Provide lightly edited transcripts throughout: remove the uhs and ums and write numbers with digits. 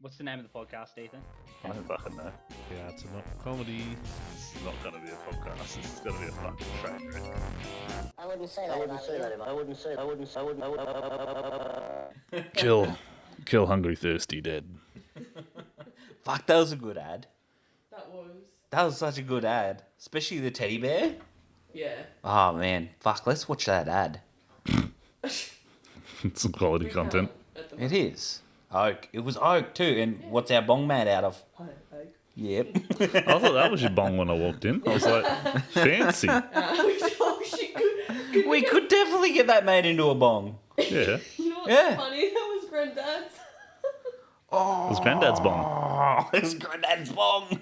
What's the name of the podcast, Ethan? I don't fucking know. Yeah, it's not comedy. It's not going to be a podcast. It's going to be a fucking train wreck. I wouldn't say that. Kill hungry, thirsty, dead. Fuck, that was a good ad. That was. That was such a good ad. Especially the teddy bear. Yeah. Oh, man. Fuck, let's watch that ad. It's some quality We content. can't at the It is. Oak. It was oak, too. And what's our bong made out of? moment. Yep. I thought that was your bong when I walked in. I was like, fancy. Oh, she could We could definitely get that made into a bong. Yeah. You know what's Yeah. funny? That was Granddad's. It was Granddad's bong. Oh, it's Granddad's bong.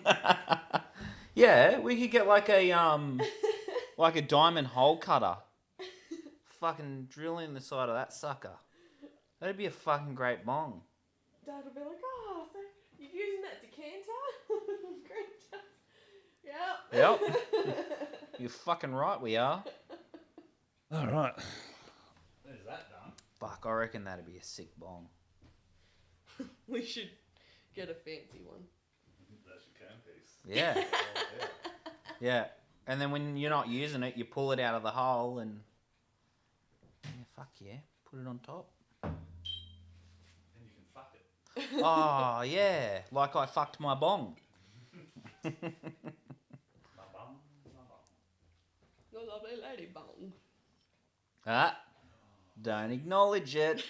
Yeah, we could get like a diamond hole cutter. Fucking drill in the side of that sucker. That'd be a fucking great bong. Dad would be like, oh, so you're using that decanter? Granddad. Yep. You're fucking right, we are. All right. There's that done. Fuck, I reckon that'd be a sick bong. We should get a fancy one. That's your can piece. Yeah. Yeah. And then when you're not using it, you pull it out of the hole and... Yeah, fuck yeah. Put it on top. And you can fuck it. Oh, yeah. Like I fucked my bong. My bum. Your lovely lady bong. Ah. Don't acknowledge it.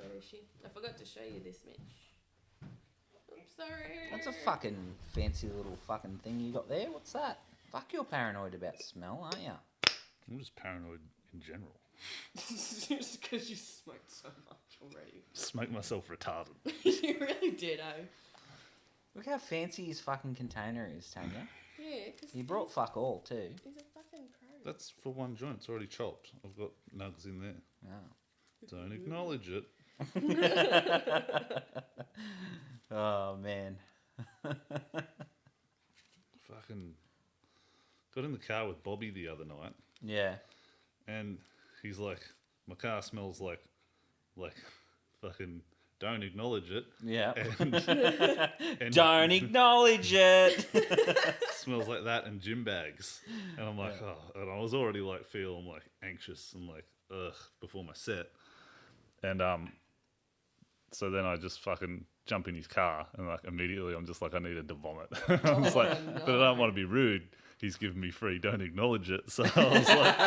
Where is she? I forgot to show you this, Mitch. I'm sorry. That's a fucking fancy little fucking thing you got there. What's that? Fuck, you're paranoid about smell, aren't you? I'm just paranoid in general. Just because you smoked so much already. Smoke myself retarded. You really did, oh. Look how fancy his fucking container is, Tanya. Yeah, because He brought fuck all, too. he's a fucking pro. That's for one joint. It's already chopped. I've got nugs in there. Oh. Don't acknowledge it. Oh, man. Fucking got in the car with Bobby the other night, Yeah. and he's like, "My car smells like fucking don't acknowledge it." Yeah. And Don't acknowledge it. smells like that and gym bags. And I'm like, oh, and I was already like feeling like anxious and like ugh before my set. And so then I just fucking jump in his car and like immediately I'm just like, I needed to vomit. I was like, no. but I don't want to be rude. He's giving me free, don't acknowledge it. So I was like,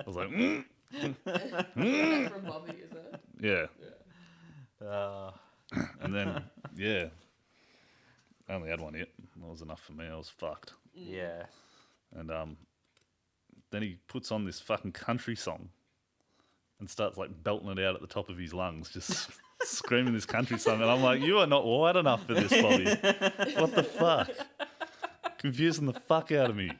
That's from Bobby, is it? yeah. And then, yeah, I only had one hit. That was enough for me. I was fucked. Yeah. And then he puts on this fucking country song and starts like belting it out at the top of his lungs, just screaming this country song. And I'm like, you are not white enough for this, Bobby. What the fuck? Confusing the fuck out of me.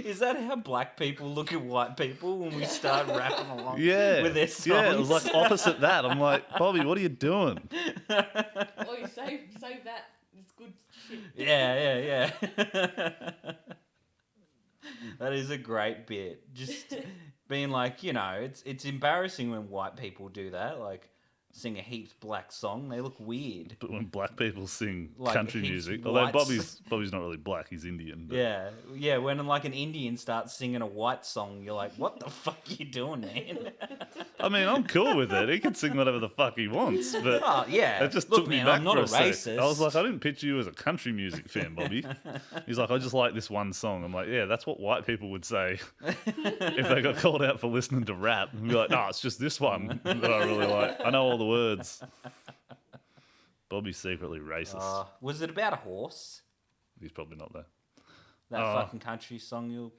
Is that how black people look at white people when we start rapping along Yeah. with their songs? Yeah, it was like opposite that. I'm like, Bobby, what are you doing? Oh, you save that. It's good shit. Yeah. That is a great bit. Just being like, you know, it's embarrassing when white people do that. Like, sing a heaps black song. They look weird. But when black people sing Like country heaps music, although whites. Bobby's not really black, he's Indian. But Yeah. When like an Indian starts singing a white song, you're like, what the fuck are you doing, man? I mean, I'm cool with it. He can sing whatever the fuck he wants, but Oh, yeah. it just Look, took me man, back I'm not for a a sec. racist. I was like, I didn't picture you as a country music fan, Bobby. He's like, I just like this one song. I'm like, yeah, that's what white people would say if they got called out for listening to rap. And be like, no, it's just this one that I really like. I know all the words. Bobby's secretly racist. Was it about a horse? He's probably not there. That Oh. fucking country song you'll...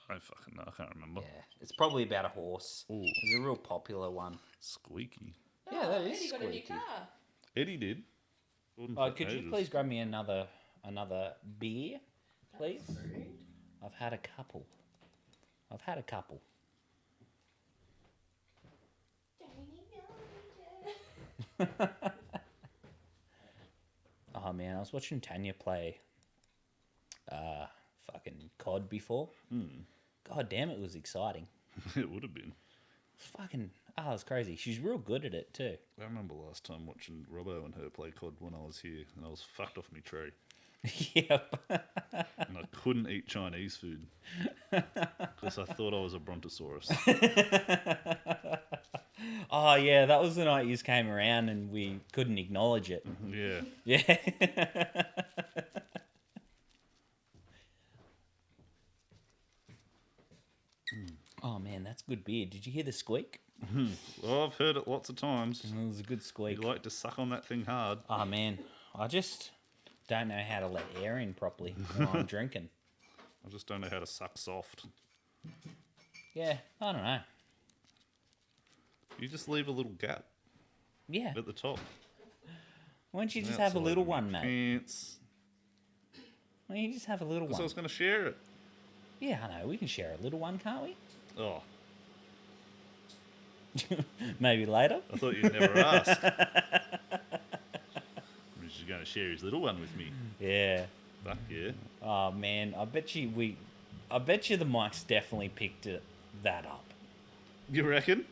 I don't fucking know. I can't remember. Yeah. It's probably about a horse. Ooh, It's a real popular one. squeaky. Yeah, that is Eddie got a new squeaky. car. Eddie did. Wasn't Oh, for could you ages. please grab me another beer, please? I've had a couple. Oh man, I was watching Tanya play fucking COD before. God damn, it was exciting. It would have been. It's fucking, oh, it's crazy. She's real good at it too. I remember last time watching Robbo and her play COD when I was here, and I was fucked off my tree. Yep. And I couldn't eat Chinese food because I thought I was a brontosaurus. Oh yeah, that was the night you came around and we couldn't acknowledge it. Yeah. Yeah. Oh man, that's good beer. Did you hear the squeak? Well, I've heard it lots of times. It was a good squeak. You like to suck on that thing hard. Oh man, I just don't know how to let air in properly when I'm drinking. I just don't know how to suck soft. Yeah, I don't know. You just leave a little gap Yeah, at the top. why don't you just That's have a all little over one, your mate? Pants. Why don't you just have a little Because I one? was going to share it. Yeah, I know. We can share a little one, can't we? Oh, Maybe later. I thought you'd never ask. He's just going to share his little one with me. Yeah. Fuck yeah. Oh man, I bet you the mics definitely picked that up. You reckon?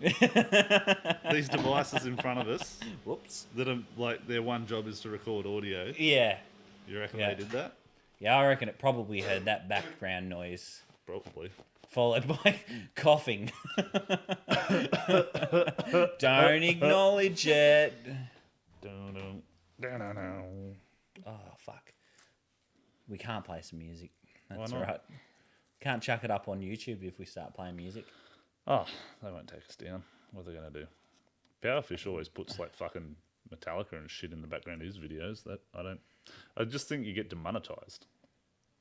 These devices in front of us Whoops. that are like their one job is to record audio. Yeah. You reckon Yeah. they did that? Yeah, I reckon it probably heard that background noise Probably. followed by coughing. Don't acknowledge it. Oh fuck. We can't play some music. That's not? right. Can't chuck it up on YouTube if we start playing music. Oh, they won't take us down. What are they going to do? Powerfish always puts like fucking Metallica and shit in the background of his videos. That I just think you get demonetized,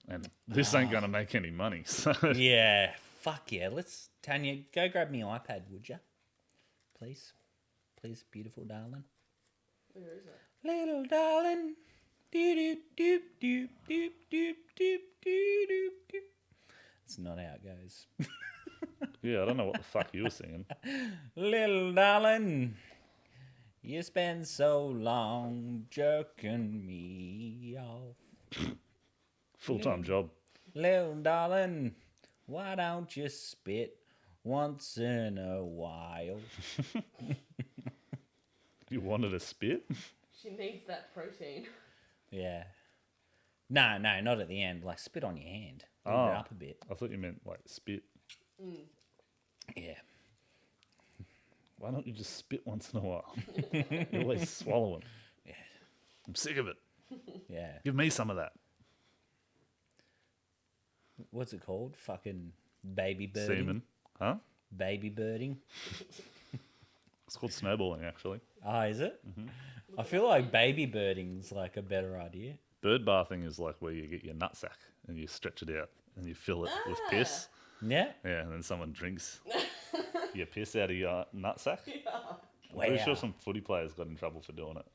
and this ain't going to make any money. So Yeah. Fuck yeah. Tanya, go grab me iPad, would you? Please. Please, beautiful darling. Where is it? Little darling. Doop doop doop doop doop doop doop doop. That's not how it goes. yeah, I don't know what the fuck you were singing. Little darling, you spend so long jerking me off. Full-time job. Little darling, why don't you spit once in a while? You wanted a spit? She needs that protein. Yeah. No, not at the end. Like spit on your hand. Lift Oh. it up a bit. I thought you meant like spit. Yeah. Why don't you just spit once in a while? You're always swallowing. Yeah. I'm sick of it. Yeah. Give me some of that. What's it called? Fucking baby birding. Semen. Huh? Baby birding. It's called snowballing, actually. Oh, is it? Mm-hmm. I feel like baby birding's like a better idea. Bird bathing is like where you get your nutsack and you stretch it out and you fill it with piss. Yeah. Yeah, and then someone drinks your piss out of your nutsack. I'm Wow. pretty sure some footy players got in trouble for doing it.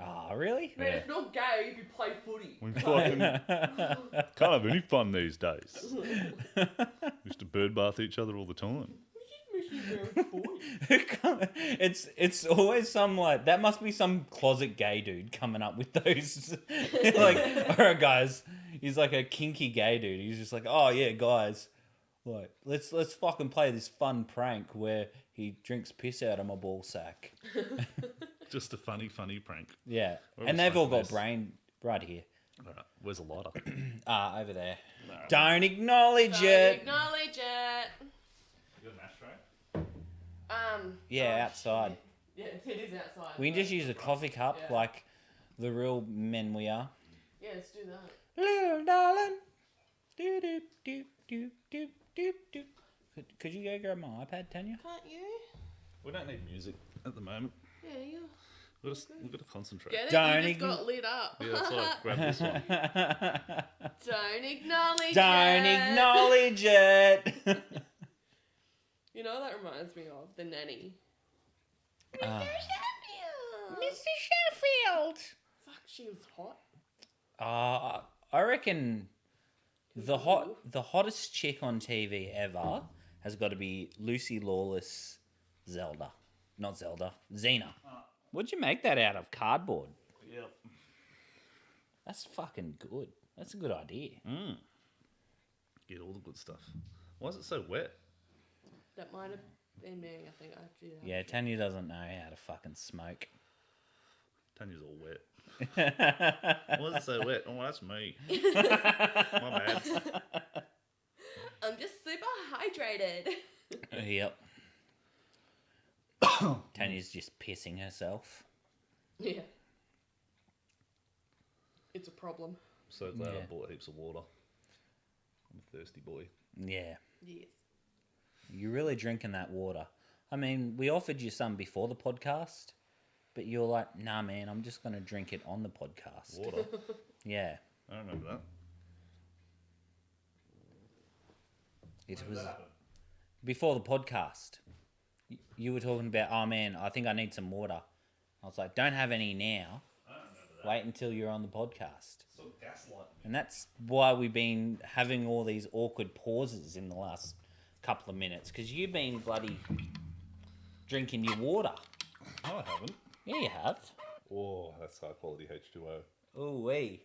Oh, really? Man, it's not gay if you play footy. We fucking can't have any fun these days. We used to bird bath each other all the time. It's always some like that must be some closet gay dude coming up with those like alright guys, he's like a kinky gay dude. He's just like, oh yeah guys, like let's fucking play this fun prank where he drinks piss out of my ball sack. Just a funny prank. Yeah. Where and was they've all fucking got this? brain right here. All right, where's a lighter? Over there. Don't acknowledge it. Acknowledge it. You got an ashtray? Yeah, outside. Yeah, it is outside. We can just use a coffee cup Yeah. like the real men we are. Yeah, let's do that. Little darling. Doop doop doop doop doop doop doop. Could you go grab my iPad, Tanya? Can't you? We don't need music at the moment. Yeah, you. We've got to concentrate. Get it? Don't You just got lit up. Yeah, that's why I grabbed this one. Don't acknowledge Don't it. acknowledge it. You know, that reminds me of The Nanny. Ah. Mr. Sheffield. Fuck, she was hot. I reckon the hottest chick on TV ever has got to be Lucy Lawless Zelda. Not Zelda, Xena. What'd you make that out of? Cardboard? Yep. That's fucking good. That's a good idea. Get all the good stuff. Why is it so wet? That might have been me. I think I did. Have Yeah, a drink. Tanya doesn't know how to fucking smoke. Tanya's all wet. Why is it so wet? Oh, that's me. My bad. I'm just super hydrated. Yep. Tanya's just pissing herself. Yeah. It's a problem. So glad Yeah. I bought heaps of water. I'm a thirsty boy. Yeah. Yes. You're really drinking that water. I mean, we offered you some before the podcast, but you're like, nah, man, I'm just going to drink it on the podcast. Water? Yeah. I don't remember that. It was before the podcast. You were talking about, oh, man, I think I need some water. I was like, don't have any now. Wait until you're on the podcast. So gaslighting. And that's why we've been having all these awkward pauses in the last couple of minutes, because you've been bloody drinking your water. No, I haven't. Yeah, you have. Oh, that's high quality H2O. Ooh wee.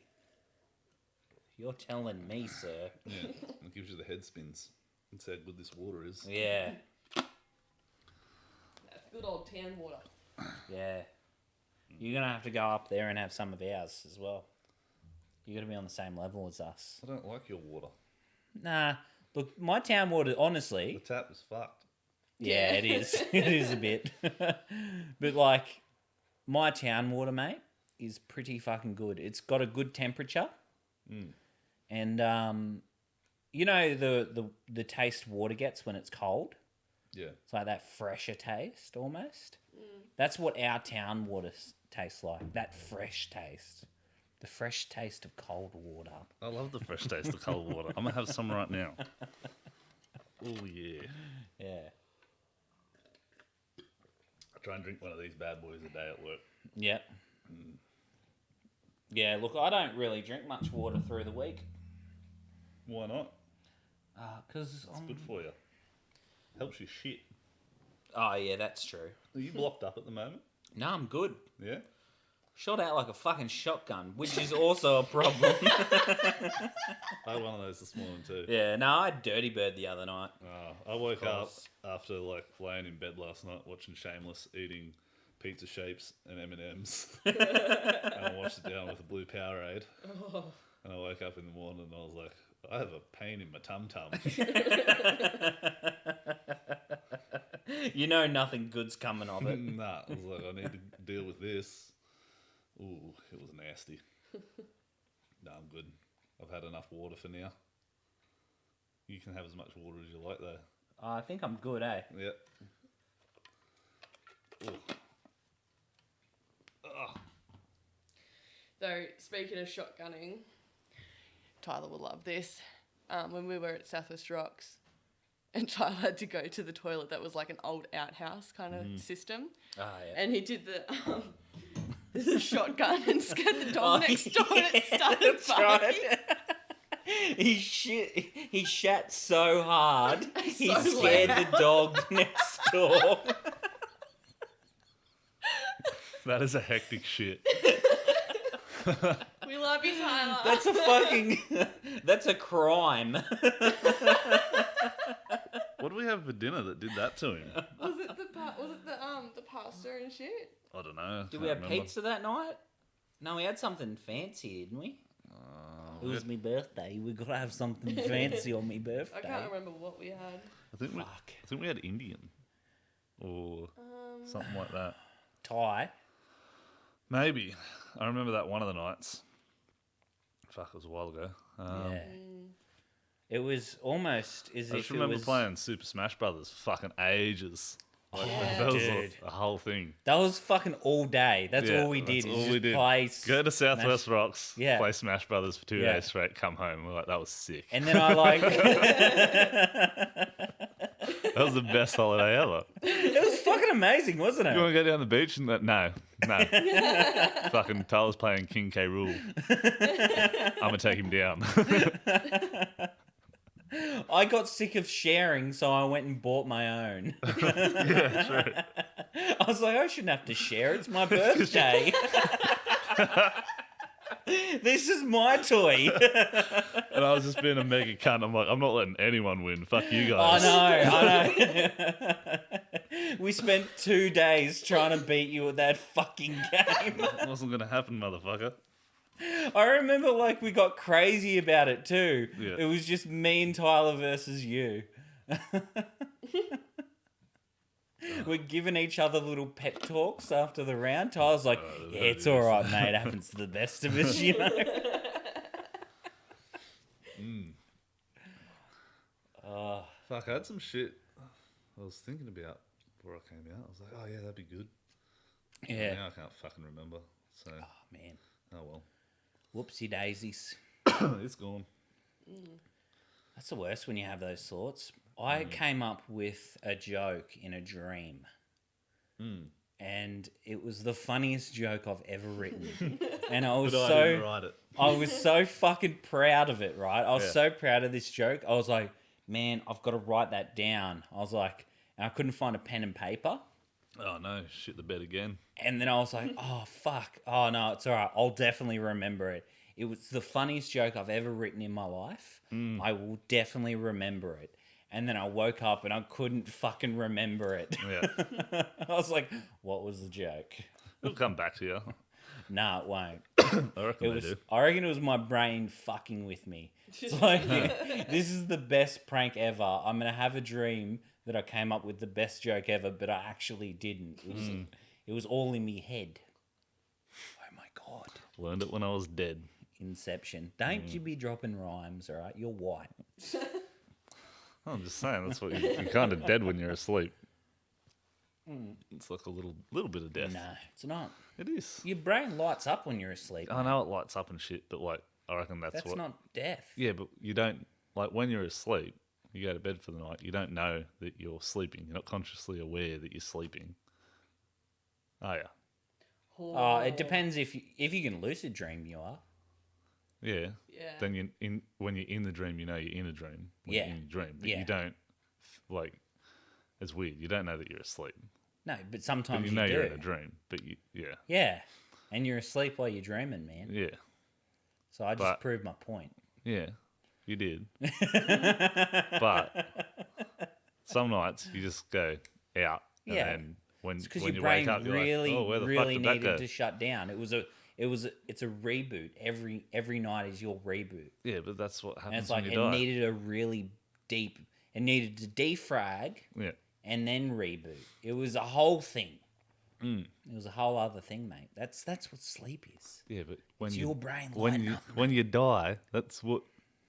You're telling me, sir. Yeah, it gives you the head spins. That's how good this water is. Yeah, That's good old tan water. yeah. You're gonna have to go up there and have some of ours as well. You're gonna be on the same level as us. I don't like your water. Nah, look, my town water, The honestly, tap is fucked. yeah, it is. It is a bit. But like, my town water, mate, is pretty fucking good. It's got a good temperature. And you know the taste water gets when it's cold? Yeah. It's like that fresher taste almost. That's what our town water tastes like. That fresh taste. The fresh taste of cold water. I love the fresh taste of cold water. I'm going to have some right now. Oh, yeah. Yeah. I try and drink one of these bad boys a day at work. Yep. Yeah, look, I don't really drink much water through the week. Why not? Because It's good for you. Helps you shit. Oh, yeah, that's true. Are you blocked up at the moment? No, I'm good. Yeah? Shot out like a fucking shotgun, which is also a problem. I had one of those this morning too. Yeah, no, I had Dirty Bird the other night. I woke up Course. after like laying in bed last night watching Shameless, eating pizza shapes and M&Ms. And I washed it down with a blue Powerade. And I woke up in the morning and I was like, I have a pain in my tum-tum. You know nothing good's coming of it. Nah, I was like, I need to deal with this. Ooh, it was nasty. Nah, I'm good. I've had enough water for now. You can have as much water as you like though. I think I'm good, eh? Yep. Ooh. Ugh. So, speaking of shotgunning, Tyler will love this. When we were at Southwest Rocks, and Tyler had to go to the toilet that was like an old outhouse kind of system. Ah, yeah. And he did the shotgun and scared the dog Oh, next door and it started that's barking. right. He shat so hard, he So scared loud. the dog next door. That is a hectic shit. We love you, Tyler. That's a crime. What do we have for dinner that did that to him? Was it the pasta and shit? I don't know. Did we have pizza that night? No, we had something fancy, didn't we? It was my birthday. We gotta have something fancy on my birthday. I can't remember what we had. I think we had Indian or something like that. Thai. Maybe. I remember that one of the nights. Fuck, it was a while ago. Yeah. It was almost as I if just remember it was playing Super Smash Brothers fucking ages. Like, Yeah. that was Dude. a whole thing. That was fucking all day. That's Yeah, all we did. that's is all just we did. play Go to Southwest Smash- Rocks, Yeah. play Smash Brothers for 2 Yeah. days straight, come home. We're like, that was sick. And then I like. That was the best holiday ever. It was fucking amazing, wasn't You want it? to go down the beach? And no. Fucking Tyler's playing King K. Rool. I'm going to take him down. I got sick of sharing, so I went and bought my own. Yeah, true. I was like, I shouldn't have to share. It's my birthday. This is my toy. And I was just being a mega cunt. I'm like, I'm not letting anyone win. Fuck you guys. I know. We spent 2 days trying to beat you at that fucking game. It wasn't going to happen, motherfucker. I remember, like, we got crazy about it too. Yeah. It was just me and Tyler versus you. We're giving each other little pep talks after the round. Tyler's like, yeah, it's all right, mate. It happens to the best of us, you know? Fuck, I had some shit I was thinking about before I came out. I was like, oh, yeah, that'd be good. Yeah. Now I can't fucking remember. So, Oh, man. oh well. Whoopsie daisies. It's gone. That's the worst when you have those thoughts. I came up with a joke in a dream. And it was the funniest joke I've ever written. And I was But I didn't write it. I was so fucking proud of it, right? I was Yeah. so proud of this joke. I was like, man, I've got to write that down. I was like, and I couldn't find a pen and paper. Oh, no. Shit the bed again. And then I was like, oh, fuck. Oh, no, it's all right. I'll definitely remember it. It was the funniest joke I've ever written in my life. I will definitely remember it. And then I woke up and I couldn't fucking remember it. Yeah. I was like, what was the joke? It'll come back to you. Nah, it won't. I reckon It they was. do. I reckon it was my brain fucking with me. It's like, this is the best prank ever. I'm gonna have a dream that I came up with the best joke ever, but I actually didn't. It was all in me head. Oh my god! Learned it when I was dead. Inception. Don't you be dropping rhymes, all right? You're white. I'm just saying, that's what you're kind of dead when you're asleep. It's like a little bit of death. No, it's not. It is. Your brain lights up when you're asleep. I know it lights up and shit, but like, I reckon that's That's what. not death. Yeah, but you don't, like, when you're asleep, you go to bed for the night, you don't know that you're sleeping. You're not consciously aware that you're sleeping. Oh, yeah. Oh, it depends if you can lucid dream. You are. Yeah. Yeah. Then when you're in the dream, you know you're in a dream. When Yeah. You're in a dream. But Yeah. you don't, like, it's weird. You don't know that you're asleep. No, but But sometimes you you know do. you're in a dream. But yeah. Yeah, and you're asleep while you're dreaming, man. Yeah. So I just But- proved my point. Yeah. You did. But some nights you just go out. And Yeah. then when Because you your wake brain up, you're really, like, oh, where the really fuck did that needed go? to shut down. It's a reboot. Every night is your reboot, Yeah, but that's what and happens it's like when it you die. needed a really deep. It needed to defrag Yeah. and then reboot. It was a whole thing. It was a whole other thing, mate. That's what sleep is. Yeah, but when It's you your brain when lighting you up. when you die, that's what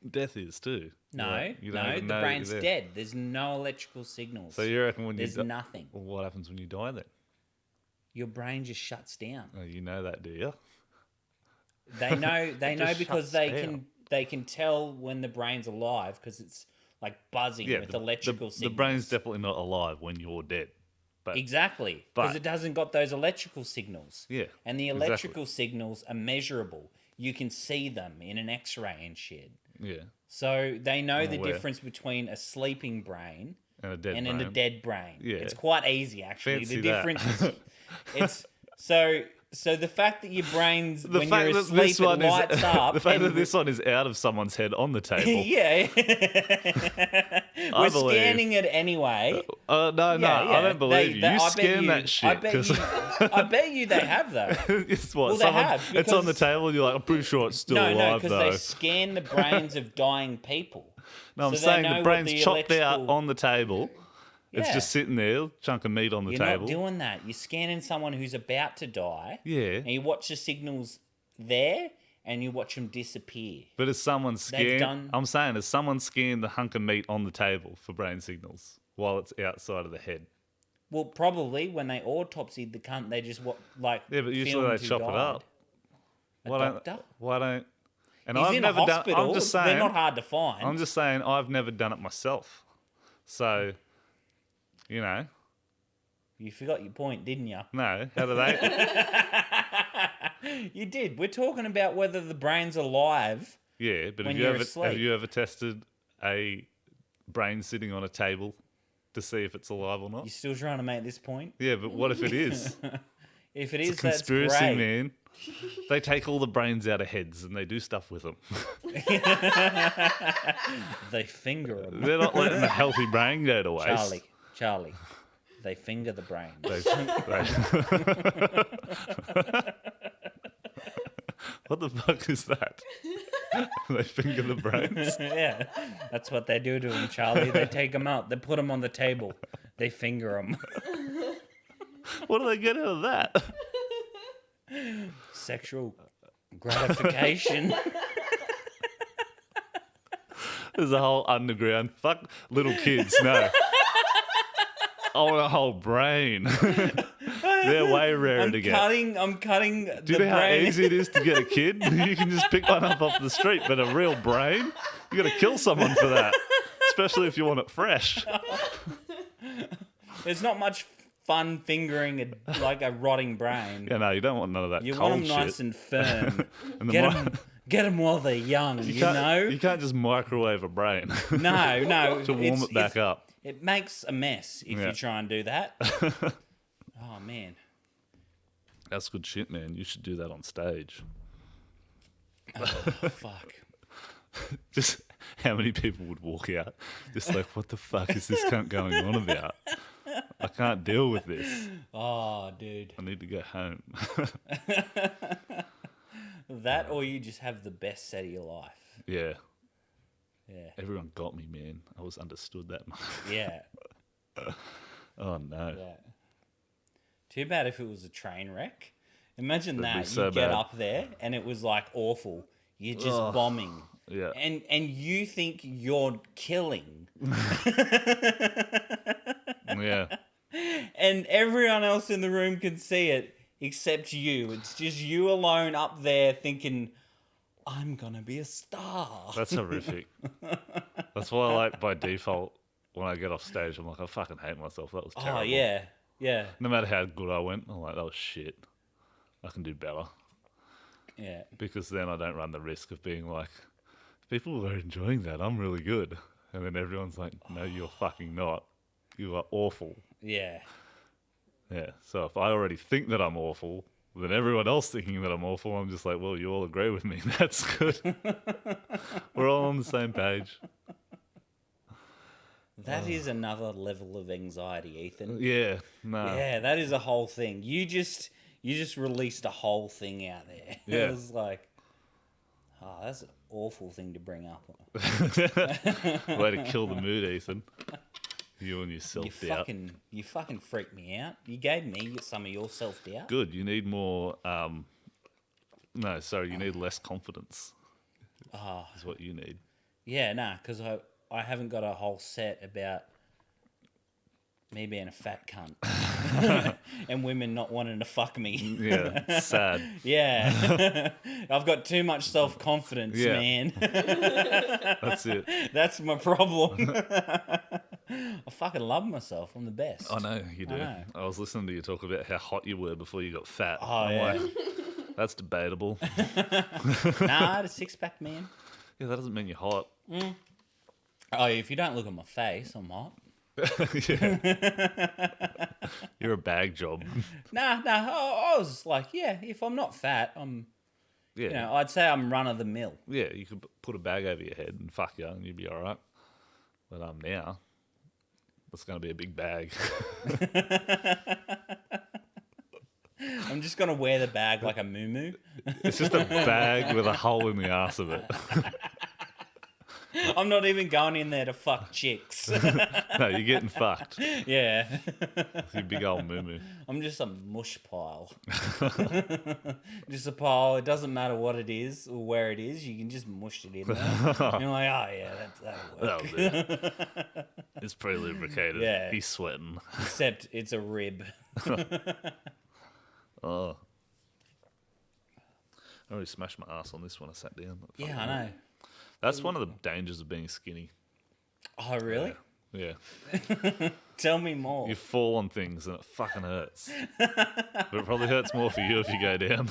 death is too. No, You don't no, even the know brain's you're there. dead. There's no electrical signals. So you reckon when There's you die, nothing. well, what happens when you die then? Your brain just shuts down. Oh, you know that, do you? They know just because shuts they can tell when the brain's alive because it's like buzzing Yeah, with the, electrical the signals. brain's definitely not alive when you're dead. But Exactly, because But- it doesn't got those electrical signals. Yeah, And the exactly. electrical signals are measurable. You can see them in an X-ray and shit. yeah, So they know I'm the aware. difference between a sleeping brain and a dead and brain. a dead brain. Yeah. It's quite easy actually. Fancy the that. difference is it's so the fact that your brain's The when fact you're that asleep this it one lights is up. the fact and that this one is out of someone's head on the table. yeah. We're believe. scanning it anyway. No, I don't believe you. You I bet scan that I shit bet, because I bet you they have though. it's what Well, they someone. have, It's on the because- table. You're like, I'm pretty sure it's still No, alive because though. they scan the brains of dying people. No, I'm so they saying know the what brain's the chopped out electrical- on the table. It's Yeah. just sitting there, chunk of meat on the You're table. not doing that. You're scanning someone who's about to die. Yeah. And you watch the signals there, and you watch them disappear. But has someone scanned? done- I'm saying, has someone scanned the hunk of meat on the table for brain signals while it's outside of the head? Well, probably when they autopsied the cunt, they just like Yeah, but usually filmed they who chop it died. up. A Why doctor? don't? Why don't? And He's I've in never a done. hospital. I'm just They're saying. not hard to find. I'm just saying I've never done it myself. So, you know, You forgot your point, didn't you? no. How do they? You did. We're talking about whether the brain's alive. Yeah, but When have you're have asleep. you ever tested a brain sitting on a table to see if it's alive or not? You're still trying to make this point? Yeah, but what if it is? If it It's is, a that's conspiracy, great. man. They take all the brains out of heads and they do stuff with them. They finger them. They're not letting the healthy brain go to waste. Charlie. They finger the brain. What the fuck is that? They finger the brains. Yeah, that's what they do to them, Charlie. They take them out. They put them on the table. They finger them. What do they get out of that? Sexual gratification. There's a whole underground. Fuck little kids. No. I want a whole brain. They're way rarer to get. I'm cutting Do you know how easy it is to get a kid? You can just pick one up off the street, but a real brain, you got to kill someone for that, especially if you want it fresh. There's not much fun fingering a rotting brain. Yeah, no, you don't want none of that. You cold want them nice shit. and firm. And Get them while they're young. You know. You can't just microwave a brain No. to warm it back up. It makes a mess if you try and do that. Oh man. That's good shit, man. You should do that on stage. Oh, fuck. Just how many people would walk out just like, what the fuck is this cunt going on about? I can't deal with this. Oh, dude. I need to go home. That or you just have the best set of your life. Yeah. Yeah. Everyone got me, man. I was understood that much. Yeah. Oh, no. Yeah. Too bad if it was a train wreck. Imagine That'd be that. so You get bad. up there and it was like awful. You're just bombing. Yeah. And you think you're killing. Yeah. And everyone else in the room can see it except you. It's just you alone up there thinking, I'm going to be a star. That's horrific. That's why I like by default when I get off stage, I'm like, I fucking hate myself. That was terrible. Oh, yeah. Yeah. No matter how good I went, I'm like, that was shit. I can do better. Yeah. Because then I don't run the risk of being like, people are enjoying that. I'm really good. And then everyone's like, no, you're fucking not. You are awful. Yeah. Yeah. So if I already think that I'm awful, then everyone else thinking that I'm awful, I'm just like, well, you all agree with me. That's good. We're all on the same page. That is another level of anxiety, Ethan. Yeah. No. Yeah, that is a whole thing. You just released a whole thing out there. Yeah. It was like, oh, that's an awful thing to bring up. Way to kill the mood, Ethan. You and your You self-doubt. fucking freaked me out. You gave me some of your self-doubt. Good. You need more... no, sorry. You need less confidence. Oh, Is what you need. yeah, nah, because I haven't got a whole set about me being a fat cunt and women not wanting to fuck me. Yeah. It's sad. Yeah. I've got too much self-confidence, Yeah. man. That's it. That's my problem. I fucking love myself. I'm the best. I know you do. know. I was listening to you talk about how hot you were before you got fat. Oh, I'm yeah. like, that's debatable. Nah, I had a six-pack, man. Yeah, that doesn't mean you're hot. Oh, if you don't look at my face, I'm hot. Yeah. You're a bag job. Nah. I was like, yeah, if I'm not fat, I'm, Yeah. I'd say I'm run of the mill. Yeah, you could put a bag over your head and fuck you and you'd be all right. But now, it's going to be a big bag. I'm just going to wear the bag like a muumuu. It's just a bag with a hole in the ass of it. I'm not even going in there to fuck chicks. No, you're getting fucked. Yeah. It's your big old moo. I'm just a mush pile. Just a pile. It doesn't matter what it is or where it is. You can just mush it in there. And you're like, oh, yeah, that'll work. That'll do. It's pretty lubricated. Yeah. He's sweating. Except it's a rib. Oh. I already smashed my ass on this when I sat down. Yeah, I know. That's one of the dangers of being skinny. Oh, really? Yeah. Tell me more. You fall on things and it fucking hurts. But it probably hurts more for you if you go down.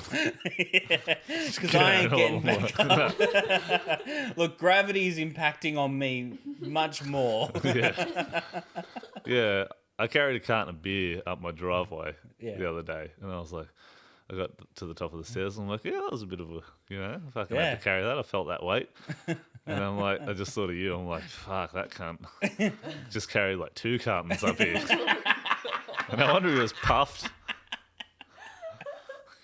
Because I ain't getting back up. Look, gravity is impacting on me much more. Yeah. Yeah. I carried a carton of beer up my driveway Yeah. the other day and I was like, I got to the top of the stairs and I'm like, yeah, that was a bit of a, if I can Yeah. have to carry that, I felt that weight. And I'm like, I just thought of you. I'm like, fuck, that cunt just carried like 2 cartons up here. And I wonder if he was puffed.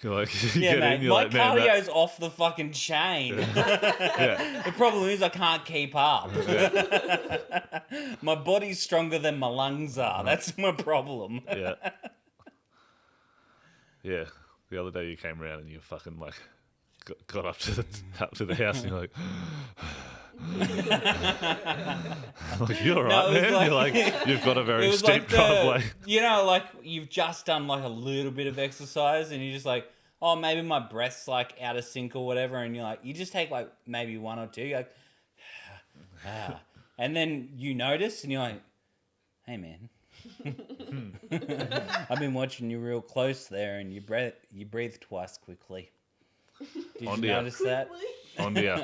You're like, you Yeah, get mate. in, you're My like, man, that- cardio's off the fucking chain. yeah, The problem is I can't keep up. yeah, My body's stronger than my lungs are. That's my problem. yeah. Yeah. The other day you came around and you fucking like got up to the house and you're like, like you're all right, No, it was man. like- You're like, you've got a very It was steep like driveway. like you've just done like a little bit of exercise and you're just like, oh, maybe my breath's like out of sync or whatever. And you're like, you just take like maybe 1 or 2. You're like, ah. And then you notice and you're like, hey, man. I've been watching you real close there and you breathe twice quickly. Did On you to ya. notice that? On you.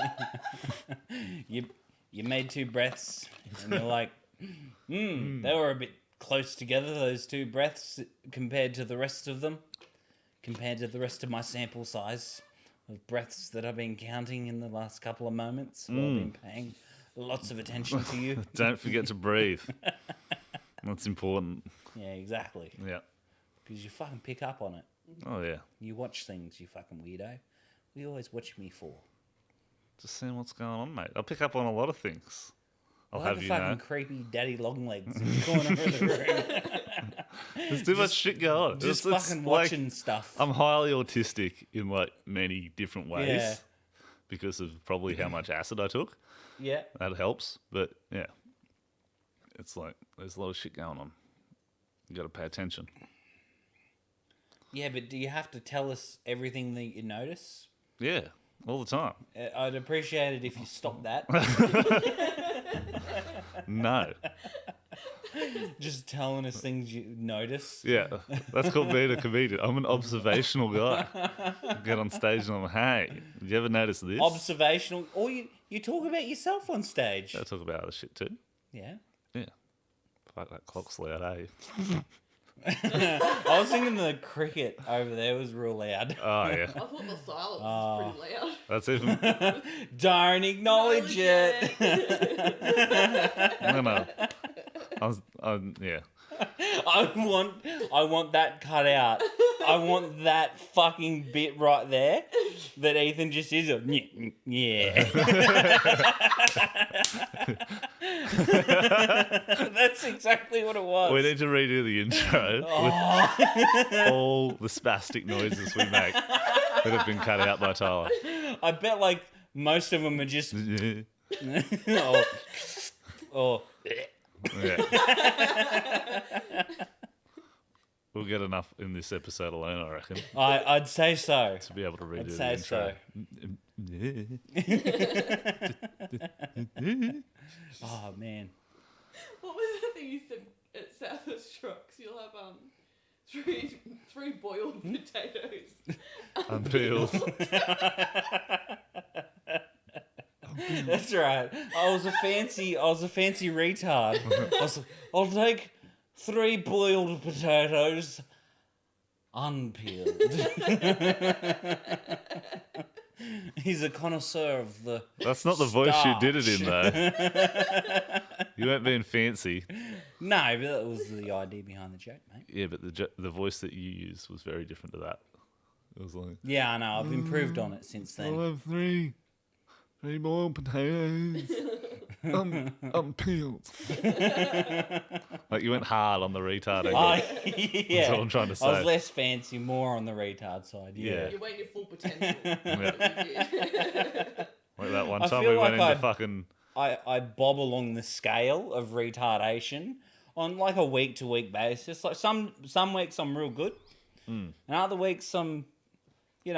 You made 2 breaths and you're like, they were a bit close together, those 2 breaths, compared to the rest of them, compared to the rest of my sample size of breaths that I've been counting in the last couple of moments while I've been paying lots of attention to you. Don't forget to breathe. That's important. Yeah, exactly. Yeah. Because you fucking pick up on it. Oh, yeah. You watch things, you fucking weirdo. What do you always watch me for? Just seeing what's going on, mate. I'll pick up on a lot of things. I'll Like have the you fucking know. creepy daddy long legs in the corner of the room. There's too much shit going on. Just It's fucking like- watching stuff. I'm highly autistic in like many different ways Yeah. because of probably how much acid I took. Yeah. That helps. But yeah, it's like there's a lot of shit going on. You got to pay attention. Yeah, but do you have to tell us everything that you notice? Yeah, all the time. I'd appreciate it if you stop that. No. Just telling us things you notice. Yeah, that's called being a comedian. I'm an observational guy. I get on stage and I'm like, hey, did you ever notice this? Observational. Or you talk about yourself on stage. I talk about other shit too. Yeah. Yeah. Fuck, that clock's loud, eh? I was thinking the cricket over there was real loud. Oh, yeah. I thought the silence was pretty loud. That's even... Don't acknowledge it. No. Yeah. I want that cut out. I want that fucking bit right there that Ethan just is a yeah. That's exactly what it was. We need to redo the intro with all the spastic noises we make that have been cut out by Tyler. I bet like most of them are just Yeah. or We'll get enough in this episode alone, I reckon, I'd say so. to be able to redo I'd the say intro. Oh man. What was the thing you said at South Australians? You'll have three boiled potatoes. Unpeeled. That's right. I was a fancy retard. I was like, I'll take 3 boiled potatoes, unpeeled. He's a connoisseur of the. That's not the voice you did it in, starch. though. You weren't being fancy. No, but that was the idea behind the joke, mate. Yeah, but the voice that you used was very different to that. It was like, Yeah, I know. I've improved on it since I'll then. have 3 boiled potatoes. Unpeeled. Like you went hard on the retard angle. Yeah. That's what I'm trying to I was say. less fancy, more on the retard side. Yeah. You weren't your full potential. Yeah. Like that one I time feel we went like into fucking... I bob along the scale of retardation on like a week to week basis. Like some weeks I'm real good, and other weeks I'm, shit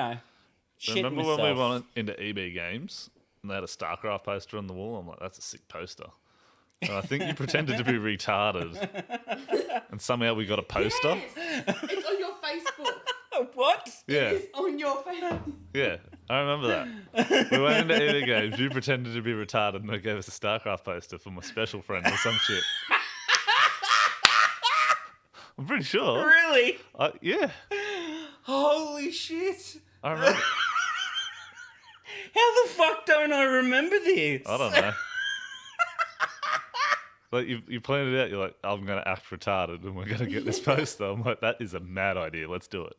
Remember myself. when we went into EB Games and they had a StarCraft poster on the wall? I'm like, that's a sick poster. And I think you pretended to be retarded. And somehow we got a poster. Yes! It's on your Facebook. What? Yeah, It's on your Facebook. yeah. I remember that. We went into EB Games, you pretended to be retarded and they gave us a StarCraft poster for my special friend or some shit. I'm pretty sure. Really? Yeah. Holy shit! I remember. How the fuck don't I remember this? I don't know. Like you planned it out. You're like, I'm going to act retarded, and we're going to get this poster. I'm like, that is a mad idea. Let's do it.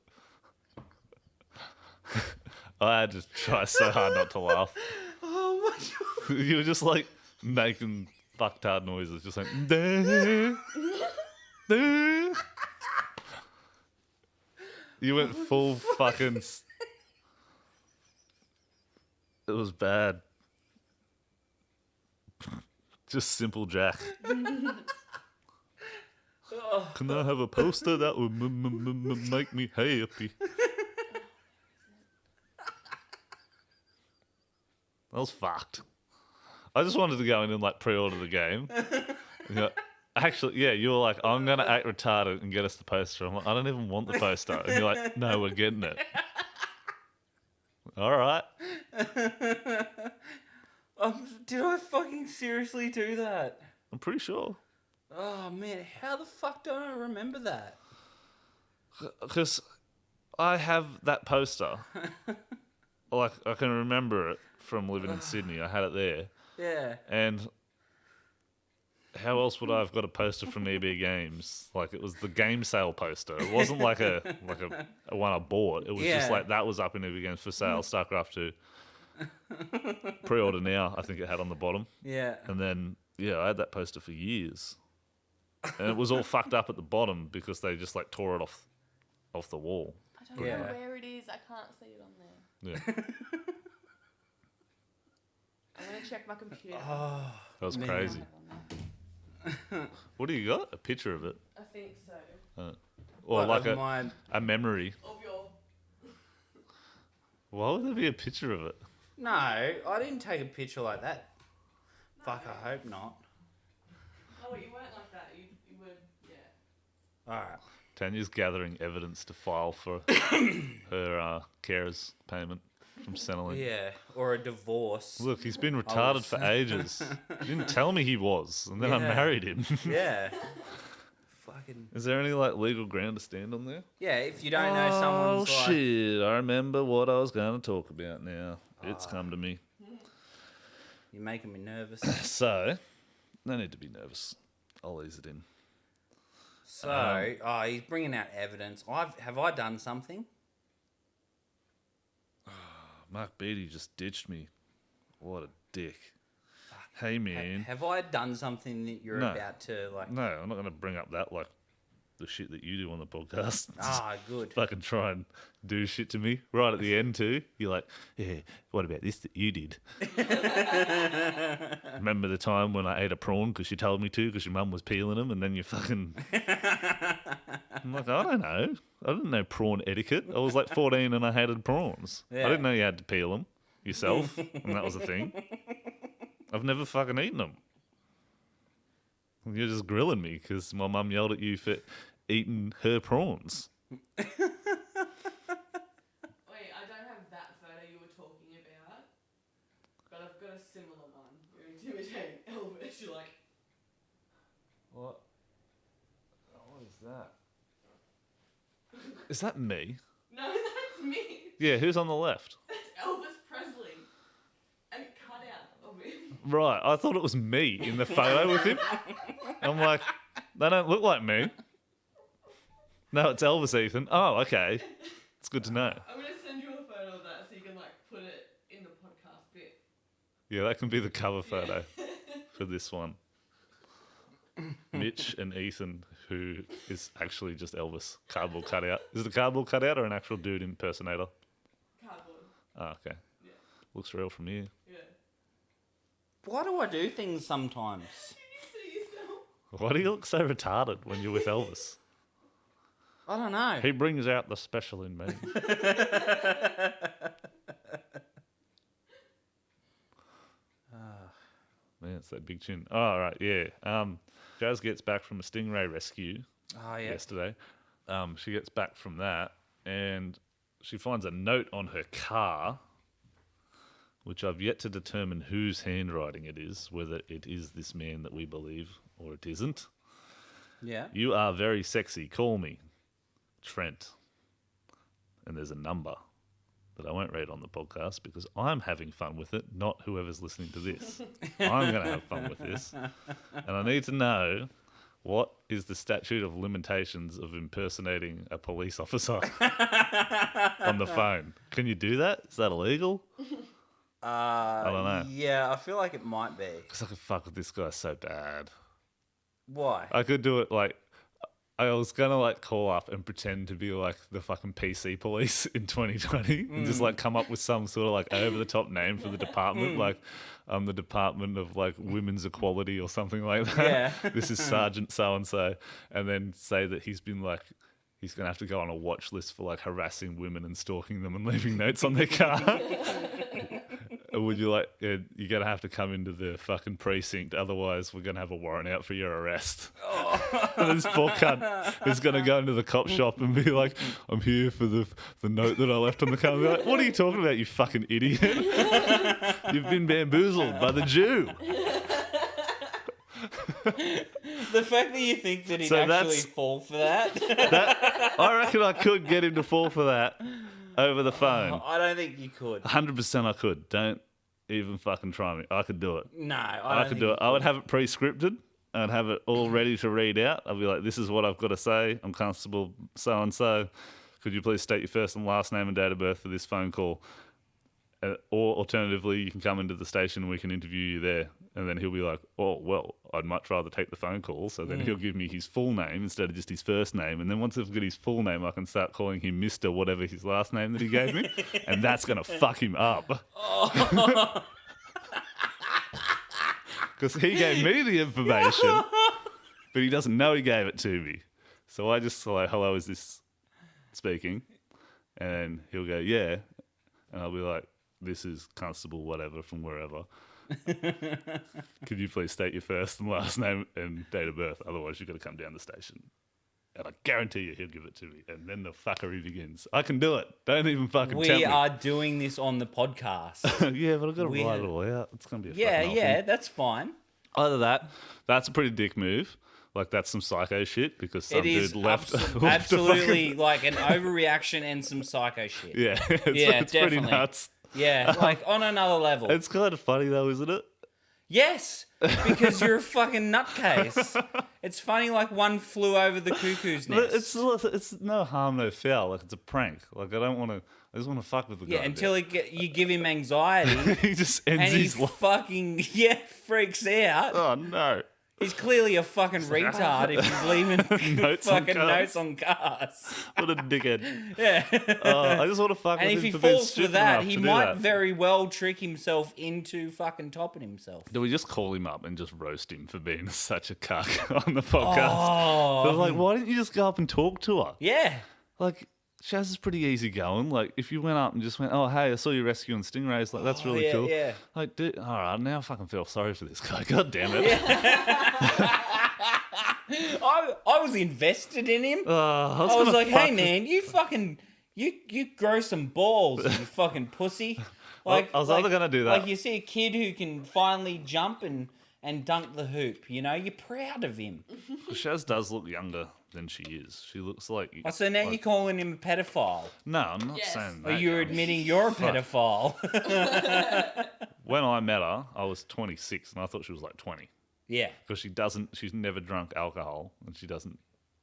I had to try so hard not to laugh. Oh my god. You were just like making fucktard noises, just like. "Duh, duh." You went full fucking. It was bad. Just simple Jack. Can I have a poster that would make me happy? That was fucked. I just wanted to go in and like pre-order the game. You know, actually, yeah, you were like, I'm gonna act retarded and get us the poster. I'm like, I don't even want the poster. And you're like, no, we're getting it. All right. Did I fucking seriously do that? I'm pretty sure. Oh man, how the fuck don't I remember that? Because I have that poster. Like, I can remember it from living in Sydney. I had it there. Yeah. And how else would I have got a poster from EB Games? Like, it was the game sale poster. It wasn't like a one I bought. It was just Yeah. like that was up in EB Games for sale. StarCraft 2. Pre-order now. I think it had on the bottom. Yeah. And then I had that poster for years, and it was all fucked up at the bottom because they just like tore it off the wall. I don't Yeah. know where it is. I can't see it on there. Yeah, I'm gonna check my computer. that was Man. crazy. What do you got? A picture of it, I think so. or What, like of my... a memory? Of your. Why would there be a picture of it? No, I didn't take a picture like that. Fuck, I hope not. Oh, you weren't like that. You were. Yeah. Alright. Tanya's gathering evidence to file for her carer's payment from Centrelink. Yeah, or a divorce. Look, he's been retarded for ages. He didn't tell me he was, and then I Yeah. married him. Yeah. Fucking... Is there any like legal ground to stand on there? Yeah, if you don't know someone's like... Shit, I remember what I was going to talk about now. It's come to me. You're making me nervous. So, no need to be nervous. I'll ease it in. So, he's bringing out evidence. Have I done something? Mark Beattie just ditched me. What a dick. Hey, man. Have I done something that you're No. about to, like... No, I'm not going to bring up that like the shit that you do on the podcast. Good. Fucking try and do shit to me right at the end too. You're like, yeah, what about this that you did? Remember the time when I ate a prawn because you told me to because your mum was peeling them, and then you fucking... I'm like, I don't know. I didn't know prawn etiquette. I was like 14 and I hated prawns. Yeah. I didn't know you had to peel them yourself, and that was a thing. I've never fucking eaten them. You're just grilling me because my mum yelled at you for eating her prawns. Wait, I don't have that photo you were talking about, but I've got a similar one. You're intimidating Elvis. You're like, What? What is that? Is that me? no, that's me. Yeah, who's on the left? That's Elvis Presley. And cut out of him. Right, I thought it was me in the photo with him. I'm like, they don't look like me. No, it's Elvis, Ethan. Oh, okay. It's good to know. I'm going to send you a photo of that so you can, like, put it in the podcast bit. Yeah, that can be the cover photo for this one. Mitch and Ethan, who is actually just Elvis, cardboard cutout. Is it a cardboard cutout or an actual dude impersonator? Cardboard. Oh, okay. Yeah. Looks real from here. Yeah. Why do I do things sometimes? Did you see yourself? Why do you look so retarded when you're with Elvis? I don't know. He brings out the special in me. Man, it's that big chin. Oh, right, yeah. Jazz gets back from a stingray rescue Oh, yeah. yesterday. She gets back from that, and she finds a note on her car, which I've yet to determine whose handwriting it is, whether it is this man that we believe or it isn't. Yeah. You are very sexy. Call me. Trent. and there's a number that I won't read on the podcast because I'm having fun with it, not whoever's listening to this. I'm going to have fun with this. And I need to know, what is the statute of limitations of impersonating a police officer on the phone? Can you do that? Is that illegal? I don't know. Yeah, I feel like it might be. Because I could fuck with this guy so bad. Why? I could do it like, I was going to like call up and pretend to be like the fucking PC police in 2020 and just like come up with some sort of like over the top name for the department. Like, the Department of like Women's Equality or something like that. Yeah. This is Sergeant so-and-so. And then say that he's been like, he's going to have to go on a watch list for like harassing women and stalking them and leaving notes on their car. Would you like, you're going to have to come into the fucking precinct, otherwise we're going to have a warrant out for your arrest. And this poor cunt is going to go into the cop shop and be like, I'm here for the note that I left on the car. And be like, what are you talking about, you fucking idiot? You've been bamboozled by the Jew. The fact that you think that he'd So actually that's- fall for that. I reckon I could get him to fall for that over the phone. I don't think you could. 100% I could. Don't even fucking try me. I could do it. No, I could do it. I would have it pre-scripted. I'd have it all ready to read out. I'd be like, this is what I've got to say. I'm Constable so-and-so. Could you please state your first and last name and date of birth for this phone call? Or alternatively, you can come into the station and we can interview you there. And then he'll be like, oh, well, I'd much rather take the phone call. So then he'll give me his full name instead of just his first name. And then once I've got his full name, I can start calling him Mr. whatever his last name that he gave me. And that's going to fuck him up. Because he gave me the information, but he doesn't know he gave it to me. So I just like, hello, is this speaking? And he'll go, yeah. And I'll be like, this is Constable whatever from wherever. Could you please state your first and last name and date of birth? Otherwise, you've got to come down the station. And I guarantee you he'll give it to me. And then the fuckery begins. I can do it. Don't even fucking tempt We me. are doing this on the podcast. Yeah, but I've got to We write are- it all out. It's going to be a Yeah, fucking yeah, awful. that's fine. Either that, that's a pretty dick move. Like, that's some psycho shit because some It is dude left. left a absolutely fucking- like an overreaction and some psycho shit. Yeah, it's, Yeah, it's pretty definitely. nuts. Yeah, like on another level. It's kind of funny though, isn't it? Yes, because you're a fucking nutcase. It's funny like one flew over the cuckoo's But nest. it's no harm, no foul. Like, it's a prank. Like, I don't want to. I just want to fuck with the guy. Yeah, until you give him anxiety he just ends and he his life. fucking freaks out. Oh no! He's clearly a fucking retard if he's leaving Notes on fucking cars. notes on cars. What a dickhead! Yeah. I just want to fuck And with if him he for being falls for stupid that, enough he to do might that. very well trick himself into fucking topping himself. Do we just call him up and just roast him for being such a cuck on the podcast? Oh, They're like, why didn't you just go up and talk to her? yeah. Like, Shaz is pretty easy going. Like, if you went up and just went, oh, hey, I saw you rescuing stingrays, like, that's really yeah, cool. yeah. Like, dude, all right, now I fucking feel sorry for this guy. God damn it. I was invested in him. I I was gonna like, fuck hey this- man, you fucking you grow some balls, you fucking pussy. Like I was either gonna do that- Like you see a kid who can finally jump and dunk the hoop, you know, you're proud of him. Shaz does look younger than she is. She looks like. Oh, so now you're calling him a pedophile. No, I'm not Yes. saying Or that. you're young. admitting you're a pedophile. When I met her, I was 26 and I thought she was like 20 Yeah. because she's never drunk alcohol and she doesn't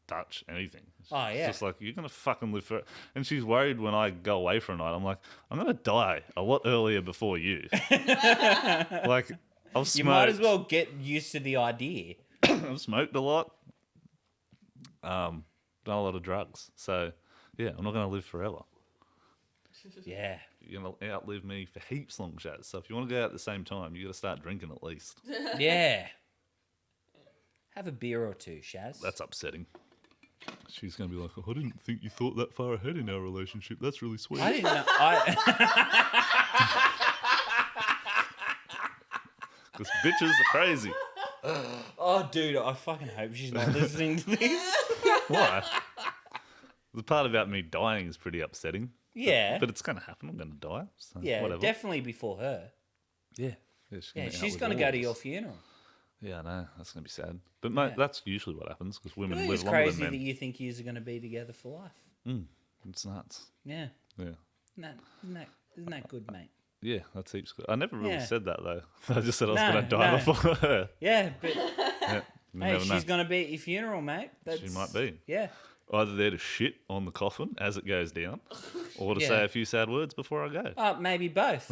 touch anything. Oh, It's yeah. just like, you're going to fucking live for. And she's worried when I go away for a night. I'm like, I'm going to die a lot earlier before you. Like, I've smoked. You might as well get used to the idea. I've smoked a lot. Done a lot of drugs. So, yeah, I'm not going to live forever. Yeah. You're going to outlive me for heaps long, Shaz. So if you want to go out at the same time, you got to start drinking at least. Yeah. Have a beer or two, Shaz. That's upsetting. She's going to be like, oh, I didn't think you thought that far ahead in our relationship. That's really sweet. I didn't know. Because bitches are crazy. Oh, dude, I fucking hope she's not listening to this. Why? The part about me dying is pretty upsetting. Yeah. But it's going to happen. I'm going to die. So Yeah, whatever. definitely before her. Yeah. Yeah, she's going to go to your funeral. Yeah, I know. That's going to be sad. But mate, Yeah. that's usually what happens because I women think live it's longer crazy than that men. you think yous are going to be together for life. It's nuts. Yeah. Yeah. Isn't that good, mate? Yeah, that's heaps good. I never really Yeah. said that though. I just said I was No, going to die no. before her. Yeah, but Yeah, you hey, never know. she's gonna be at your funeral, mate. She might be. Yeah. Either there to shit on the coffin as it goes down, or to Yeah. say a few sad words before I go. Maybe both.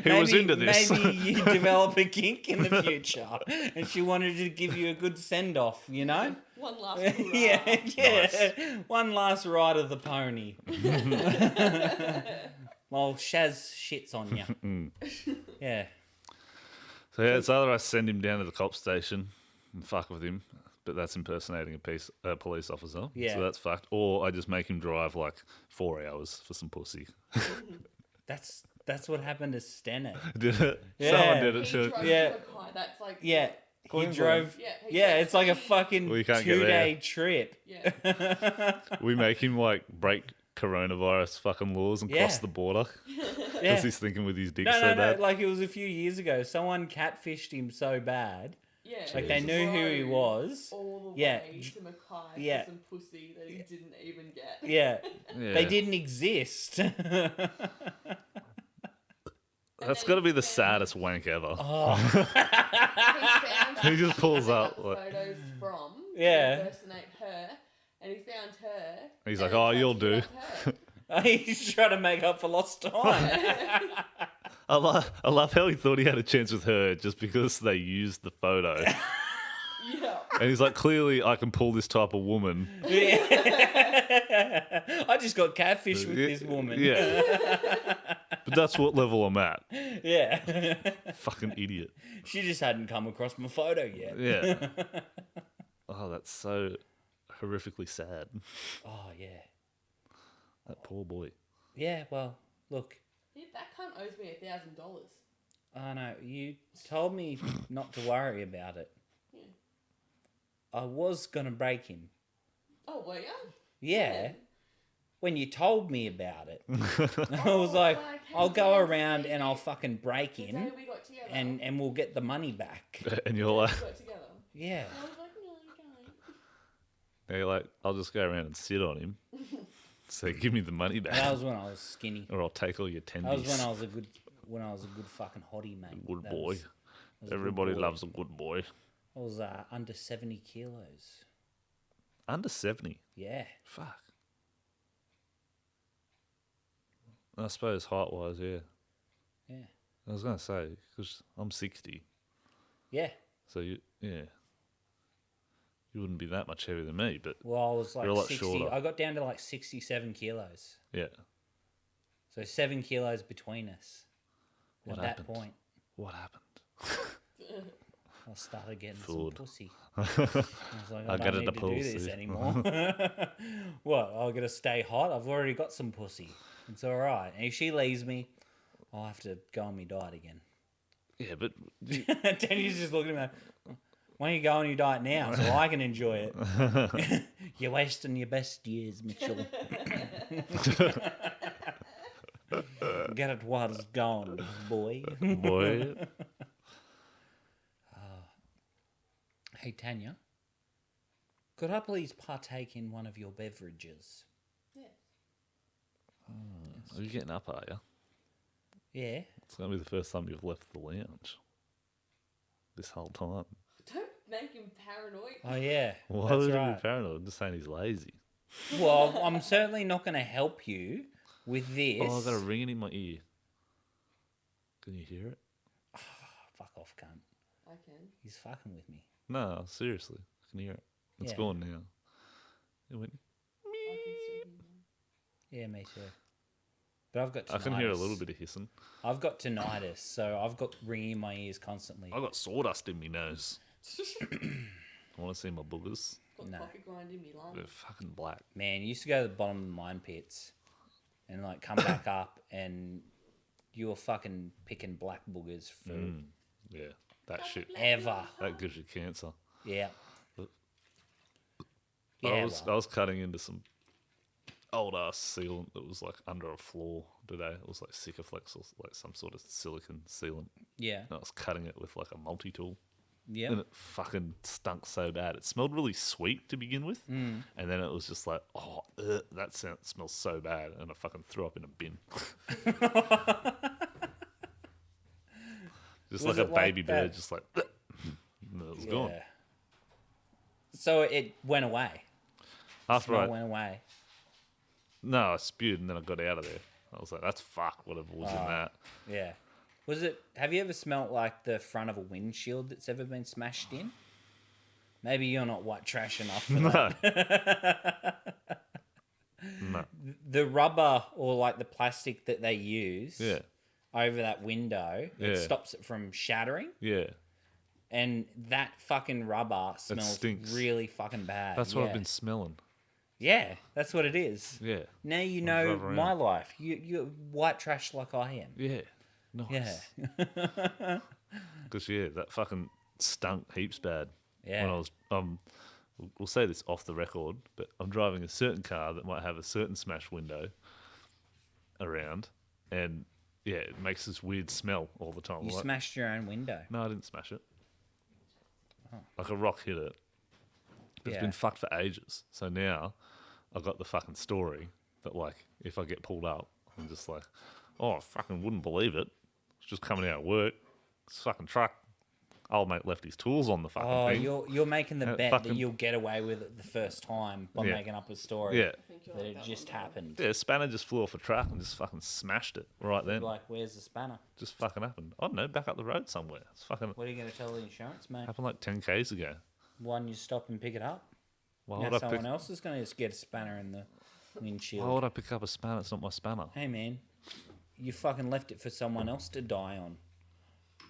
He was into this. Maybe you develop a kink in the future, and she wanted to give you a good send off. You know. One last hurrah. Yeah. One last ride of the pony. Well, Shaz shits on you. Yeah. So yeah, it's either I send him down to the cop station and fuck with him, but that's impersonating a police officer. Yeah. So that's fucked. Or I just make him drive like 4 hours for some pussy. That's what happened to Steno. Did it? Yeah. Someone did it He too. drove Yeah. to Mackay. That's like Yeah. He Queensland. drove. Yeah, Yeah, it's like a fucking We can't get 2-day trip. Yeah. We make him like break coronavirus fucking laws and cross Yeah. the border Yeah. because he's thinking with his dick No, so no, no. bad. Like it was a few years ago. Someone catfished him so bad. Yeah. Like they knew who he was. All the Yeah. way to Mackay Yeah. for some pussy that he didn't even get. Yeah. Yeah. They didn't exist. That's got to be the saddest wank ever. Oh. He found He just pulls got out the like photos from Yeah. to impersonate her, and he found her. He's and like, "Oh, tried you'll to do." get her. He's trying to make up for lost time. I love how he thought he had a chance with her just because they used the photo. Yeah. And he's like, clearly I can pull this type of woman. I just got catfished with this woman. Yeah. But that's what level I'm at. Yeah. Fucking idiot. She just hadn't come across my photo yet. Yeah. Oh, that's so horrifically sad. Oh, yeah. That poor boy. Yeah, well, look. That cunt owes me $1,000. Oh, no, you told me not to worry about it. Yeah. I was going to break him. Oh, were you? Yeah. When you told me about it. I was Oh, like, when I came I'll go down to around see and you I'll fucking break The day in we got together. and we'll get the money back. And you're like, We got together. Yeah. I was like, no, you can't. you're like, I'll just go around and sit on him. So give me the money back. That was when I was skinny. Or I'll take all your tendies. That was when I was a good fucking hottie, mate. Good That boy. was a good Everybody boy. loves a good boy. I was under 70 kilos. Under 70. Yeah. Fuck. I suppose height-wise, yeah. Yeah. I was going to say, because I'm 60. Yeah. So, yeah. You wouldn't be that much heavier than me, but Well, I was like You're a lot 60. shorter. I got down to like 67 kilos. yeah. So 7 kilos between us. What At happened? that point, What happened? I started getting Food. some pussy. I was like, I I don't got need the to do this pussy. anymore. What? I'll get to stay hot? I've already got some pussy. It's all right. And if she leaves me, I'll have to go on my diet again. Yeah, but Danny's just looking at me. Why don't you go on your diet now so I can enjoy it? You're wasting your best years, Mitchell. Get it while it's gone, boy. boy, Hey, Tanya. Could I please partake in one of your beverages? are you getting up, are you? Yeah. It's going to be the first time you've left the lounge this whole time. Don't make him paranoid. Oh, yeah. Why That's would he right. be paranoid? I'm just saying he's lazy. Well, I'm certainly not going to help you with this. Oh, I've got a ringing in my ear. Can you hear it? Fuck off, cunt. I can. He's fucking with me. No, seriously. I can hear it. It's Yeah. gone now. It went, I can still hear Yeah, me too. But I've got tinnitus. I can hear a little bit of hissing. I've got tinnitus, so I've got ringing in my ears constantly. I got sawdust in my nose. I want to see my boogers. Got No. coffee grind in me lungs. They're fucking black. Man, you used to go to the bottom of the mine pits and like come back up and you were fucking picking black boogers for Yeah, that shit. ever. That gives you cancer. Yeah. I was cutting into some old ass sealant that was like under a floor today. It was like Sikaflex or like some sort of silicon sealant. Yeah. And I was cutting it with like a multi tool. Yeah. And it fucking stunk so bad. It smelled really sweet to begin with. And then it was just like, oh, that smells so bad. And I fucking threw up in a bin. Just Was like a it like baby that? bird, just like, and it was gone. Yeah. So it went away. After Smell I, went away. no, I spewed and then I got out of there. I was like, that's fuck, whatever was in that. Yeah. Was it? Have you ever smelt like the front of a windshield that's ever been smashed in? Maybe you're not white trash enough for that. No. The rubber or like the plastic that they use Yeah. over that window, Yeah. it stops it from shattering. Yeah. And that fucking rubber smells stinks. really fucking bad. That's what I've been smelling. Yeah, that's what it is. Yeah. Now you I'll know drive around. my life. You're white trash like I am. Yeah. Nice. Yeah. Because, yeah, that fucking stunk heaps bad. Yeah. When I was, we'll say this off the record, but I'm driving a certain car that might have a certain smashed window around, and yeah, it makes this weird smell all the time. You Like, smashed your own window. no, I didn't smash it. Like a rock hit it. But It's Yeah. been fucked for ages. So now I've got the fucking story that, like, if I get pulled up, I'm just like, oh, I fucking wouldn't believe it. It's just coming out of work. It's a fucking truck. Old mate left his tools on the fucking Oh, thing. you're making the bet that fucking- you'll get away with it the first time by Yeah. making up a story. Yeah. That it just happened. Yeah, spanner just flew off a truck and just fucking smashed it right then. Like, where's the spanner? Just fucking happened. I don't know, back up the road somewhere. It's fucking What are you going to tell the insurance, mate? happened like 10 Ks ago. Why don't you stop and pick it up? Why Now would, I someone pick, else is going to just get a spanner in the why windshield. would I pick up a spanner? It's not my spanner. Hey, man, you fucking left it for someone else to die on.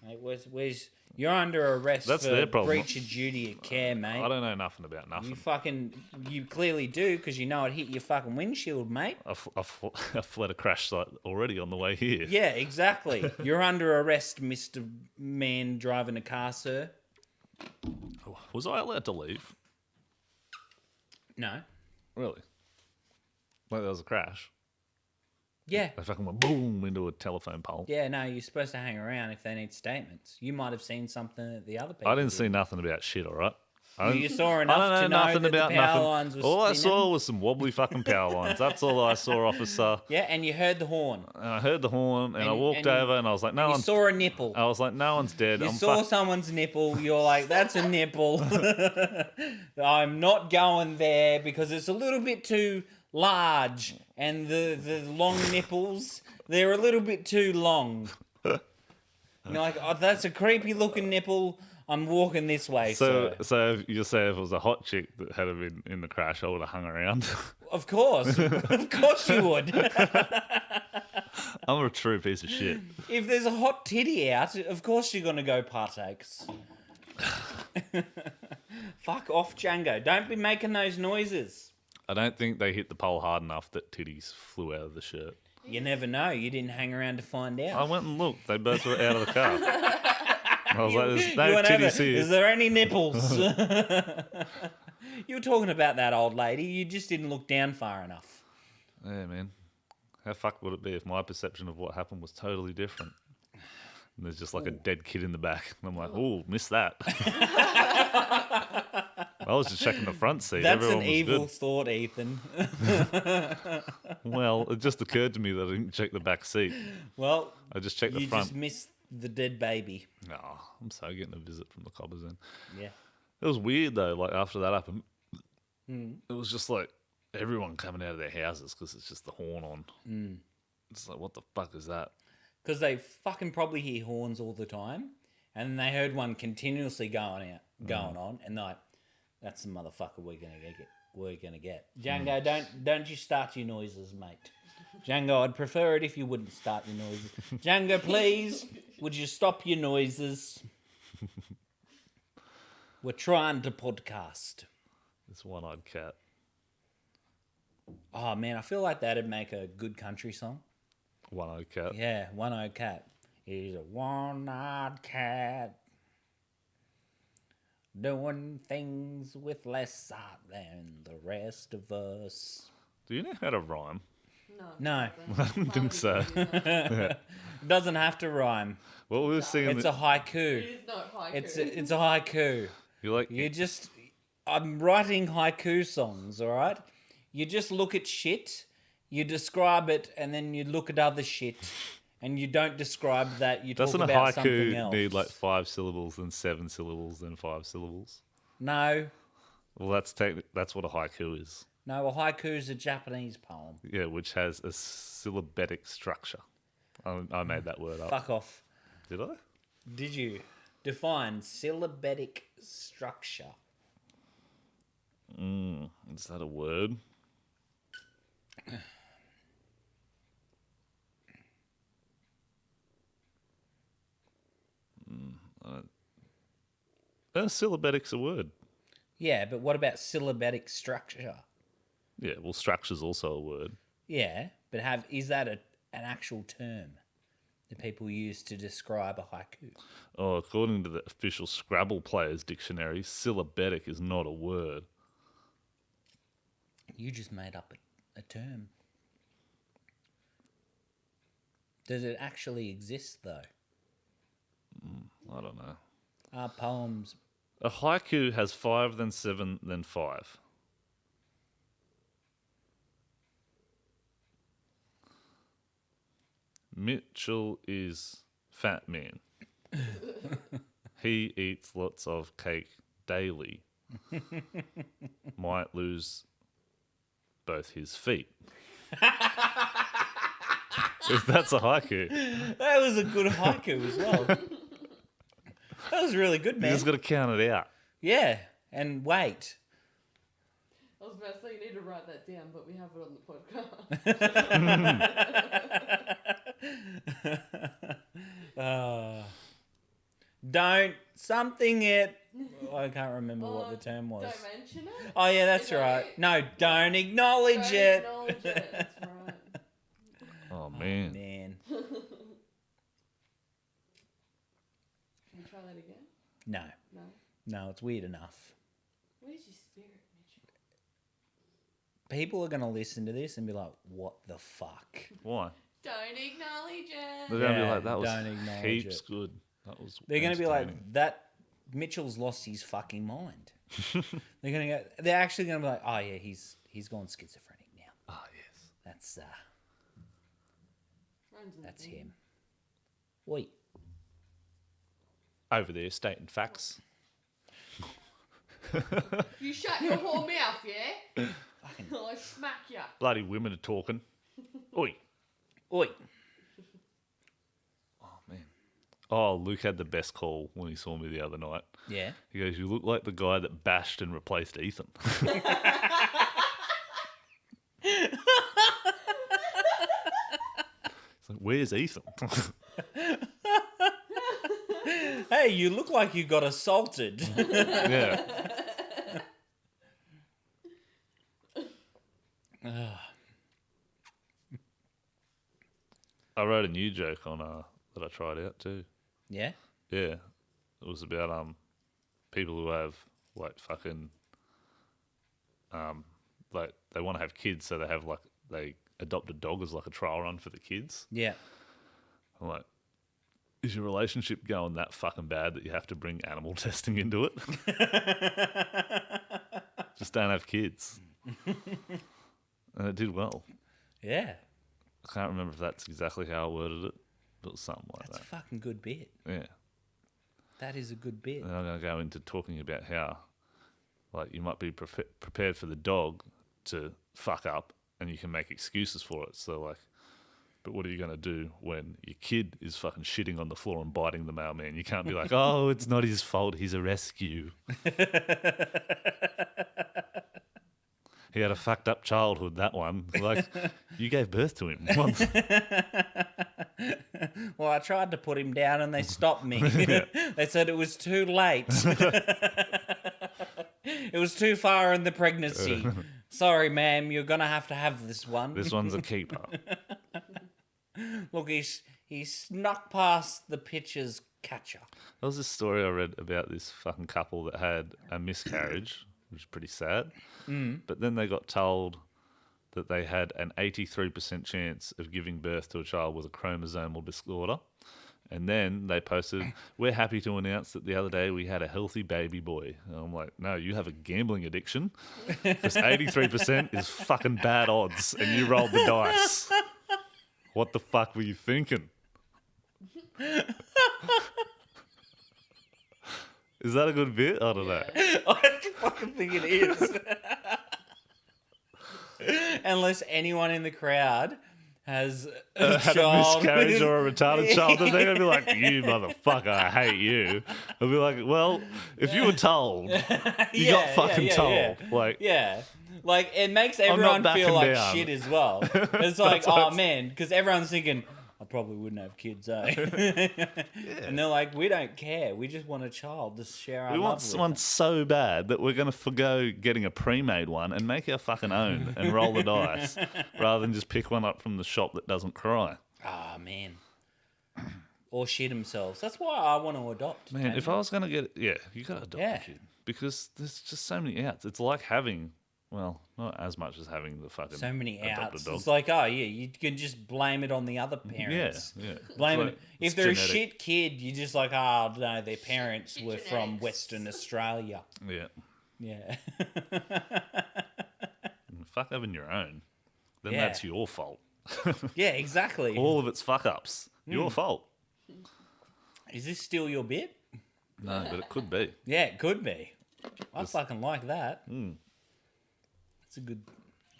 Mate, where's you're under arrest That's for their problem. breach of duty of care, mate. I don't know nothing about nothing. You clearly do because you know it hit your fucking windshield, mate. I fled a crash site already on the way here. Yeah, exactly. You're under arrest, Mr. Man driving a car, sir. Was I allowed to leave? No. Really? Like there was a crash. Yeah. They fucking went boom into a telephone pole. Yeah, no, you're supposed to hang around if they need statements. You might have seen something that the other people I didn't did. see nothing about shit, all right? You saw enough to know that the power lines were All I spinning. saw was some wobbly fucking power lines. That's all I saw, officer. Yeah, and you heard the horn. And I heard the horn, and I And- walked and over, and I was like, no You one's... saw a nipple. I was like, no one's dead. You I'm saw fuck- someone's nipple. You're like, that's a nipple. I'm not going there because it's a little bit too large. And the long nipples, they're a little bit too long. You're like, oh, that's a creepy looking nipple. I'm walking this way, So, sir. so you say if it was a hot chick that had been in the crash, I would have hung around. Of course. Of course you would. I'm a true piece of shit. If there's a hot titty out, of course you're going to go partakes. Fuck off, Django. Don't be making those noises. I don't think they hit the pole hard enough that titties flew out of the shirt. You never know. You didn't hang around to find I out. went and looked. They both were out of the car. I was like, there's no You went over, titties here. is there any nipples? You were talking about that old lady. You just didn't look down far enough. Yeah, man. How fucked would it be if my perception of what happened was totally different? And there's just like a dead kid in the back. And I'm like, ooh, missed that. I was just checking the front seat. That's Everyone an was evil good. thought, Ethan. Well, it just occurred to me that I didn't check the back seat. Well, I just checked the you front. just missed the dead baby. No, I'm so getting a visit from the coppers then. Yeah. It was weird though, like after that happened. Hmm. It was just like everyone coming out of their houses because it's just the horn on. It's like, what the fuck is that? Because they fucking probably hear horns all the time. And then they heard one continuously going on. And they're like, that's the motherfucker we're going to get. Django, don't you start your noises, mate. Django, I'd prefer it if you wouldn't start your noises. Django, please, would you stop your noises? We're trying to podcast. This one-eyed cat. Oh, man, I feel like that'd make a good country song. One-eyed cat. Yeah, one-eyed cat. He's a one-eyed cat. Doing things with less sight than the rest of us. Do you know how to rhyme? No. I don't think so. It doesn't have to rhyme. What we were singing. It's a It haiku. is not haiku. It's a haiku. You're like, I'm writing haiku songs, all right? You just look at shit, you describe it, and then you look at other shit, and you don't describe that. You talk doesn't a about something haiku else. need like 5 syllables, then 7 syllables, then 5 syllables? No, Well, that's what a haiku is. no. A haiku is a Japanese poem. Yeah, which has a syllabic structure. I made that word up. Fuck off. Did I? Did you define syllabic structure? Is that a word? Syllabic's a word. Yeah, but what about syllabic structure? Yeah, well, structure's also a word. Yeah, but is that an actual term that people use to describe a haiku? Oh, according to the official Scrabble Players Dictionary, syllabic is not a word. You just made up a term. Does it actually exist, though? I don't know. Are poems... A haiku has 5, then 7, then 5. Mitchell is fat man. He eats lots of cake daily. Might lose both his feet. That's a haiku. That was a good haiku as well. That was really good, You man. just got to count it out. Yeah, and wait. I was about to say you need to write that down, but we have it on the podcast. Don't something it. I can't remember what the term was. Don't mention it. Oh yeah, that's Is that right. it? No, don't acknowledge Don't it. acknowledge it. That's right. Oh, man. Man, Can you try that again? no, No. no, it's weird enough. Where's your spirit, Mitchell? People are gonna listen to this and be like, "What the fuck?" Why? Don't acknowledge it. They're going to be Yeah, like, that was don't acknowledge heaps it. good. That was They're gonna be like, entertaining. "That Mitchell's lost his fucking mind." They're gonna go. They're actually gonna be like, "Oh yeah, he's gone schizophrenic now." Ah, yes. That's him. Wait. Over there, stating facts. You shut your whole mouth, yeah? I'll smack ya. Bloody women are talking. Oi. Oi. Oh, man. Oh, Luke had the best call when he saw me the other night. Yeah. He goes, "You look like the guy that bashed and replaced Ethan." It's like, where's Ethan? Hey, you look like you got assaulted. Yeah. I wrote a new joke on that I tried out too. Yeah. Yeah, it was about people who have like fucking like they want to have kids, so they adopt a dog as like a trial run for the kids. Yeah. I'm like, is your relationship going that fucking bad that you have to bring animal testing into it? Just don't have kids. And it did well. Yeah. I can't remember if that's exactly how I worded it, but it was something like That's a fucking good bit. that. Yeah. That is a good bit. And I'm going to go into talking about how, like, you might be prepared for the dog to fuck up and you can make excuses for it. So, like, but what are you going to do when your kid is fucking shitting on the floor and biting the mailman? You can't be like, "Oh, it's not his fault. He's a rescue." He had a fucked up childhood, that one. Like, you gave birth to him once. Well, I tried to put him down and they stopped me. They said it was too late. It was too far in the pregnancy. Sorry, ma'am, you're going to have this one. This one's a keeper. Look, he snuck past the pitcher's catcher. There was this story I read about this fucking couple that had a miscarriage, which is pretty sad. But then they got told that they had an 83% chance of giving birth to a child with a chromosomal disorder. And then they posted, "We're happy to announce that the other day we had a healthy baby boy." And I'm like, no, you have a gambling addiction. Because 83% is fucking bad odds, and you rolled the dice. What the fuck were you thinking? Is that a good bit? I don't know. I fucking think it is. Unless anyone in the crowd has a Had a child miscarriage with- or a retarded child, and they're going to be like, "You motherfucker, I hate you." I'll be like, well, if you were told, you got fucking told. Like, Yeah. Like, it makes not everyone feel backing like down. shit as well. It's like, what oh, it's- man, because everyone's thinking, I probably wouldn't have kids, eh? And they're like, we don't care. We just want a child to share our we love want with someone them. so bad that we're going to forgo getting a pre-made one and make our fucking own and roll the dice rather than just pick one up from the shop that doesn't cry. Ah, man. Or shit themselves. That's why I want to adopt. Man, Tony. if I was going to get, you got to adopt Yeah. a kid because there's just so many outs. It's like having, well, not as much as having the fucking So many adopt outs. a dog. It's like, oh, yeah, you can just blame it on the other Yeah, parents. yeah. Blame It's it. like- If it's they're genetic. a shit kid, you're just like, oh, no, their parents were from genetics. Western Australia. Yeah. Yeah. Fuck having your own. Then Yeah. that's your fault. Yeah, exactly. All of its fuck ups. Your fault. Is this still your bit? No, but it could be. Yeah, it could be. I fucking like that. Hmm.